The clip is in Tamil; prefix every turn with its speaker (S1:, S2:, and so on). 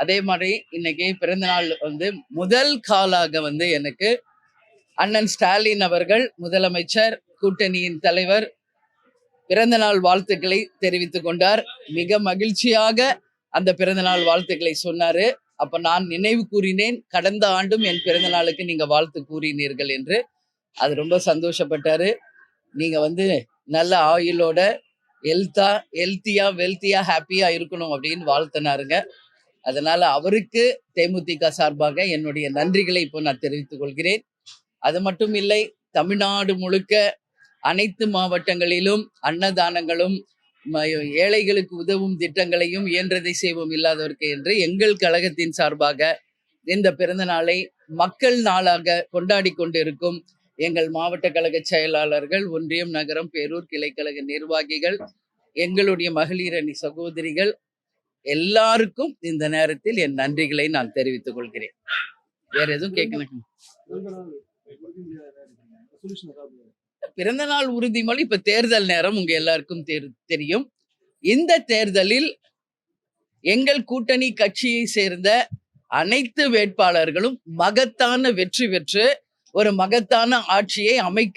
S1: அதே மாதிரி இன்னைக்கு பிறந்தநாள் முதல் காலாக எனக்கு அண்ணன் ஸ்டாலின் அவர்கள், முதலமைச்சர், கூட்டணியின் தலைவர், பிறந்தநாள் வாழ்த்துக்களை தெரிவித்துக் கொண்டார். மிக மகிழ்ச்சியாக அந்த பிறந்தநாள் வாழ்த்துக்களை சொன்னாரு. அப்ப நான் நினைவு கூறினேன், கடந்த ஆண்டும் என் பிறந்த நாளுக்கு நீங்க வாழ்த்து கூறினீர்கள் என்று. அது ரொம்ப சந்தோஷப்பட்டாரு. நீங்க நல்ல ஆயுளோட ஹெல்த்தியா வெல்த்தியா ஹாப்பியா இருக்கணும் அப்படின்னு வாழ்த்தினாருங்க. அதனால அவருக்கு தேமுதிக சார்பாக என்னுடைய நன்றிகளை இப்போ நான் தெரிவித்துக் கொள்கிறேன். அது மட்டும் இல்லை, தமிழ்நாடு முழுக்க அனைத்து மாவட்டங்களிலும் அன்னதானங்களும் ஏழைகளுக்கு உதவும் திட்டங்களையும் இயன்றதை செய்வோம் இல்லாதவருக்கு என்று எங்கள் கழகத்தின் சார்பாக இந்த பிறந்த நாளை மக்கள் நாளாக கொண்டாடி கொண்டிருக்கும் எங்கள் மாவட்ட கழக செயலாளர்கள், ஒன்றியம், நகரம், பேரூர் கிளைக்கழக நிர்வாகிகள், எங்களுடைய மகளிர் அணி சகோதரிகள் எல்லாருக்கும் இந்த நேரத்தில் என் நன்றிகளை நான் தெரிவித்துக் கொள்கிறேன். வேற எதுவும் கேட்கணும்? பிறந்த நாள் உறுதிமொழி இப்ப தேர்தல் நேரம் உங்க எல்லாருக்கும் தெரியும். இந்த தேர்தலில் எங்கள் கூட்டணி கட்சியை சேர்ந்த அனைத்து வேட்பாளர்களும் மகத்தான வெற்றி பெற்று ஒரு மகத்தான ஆட்சியை அமைக்க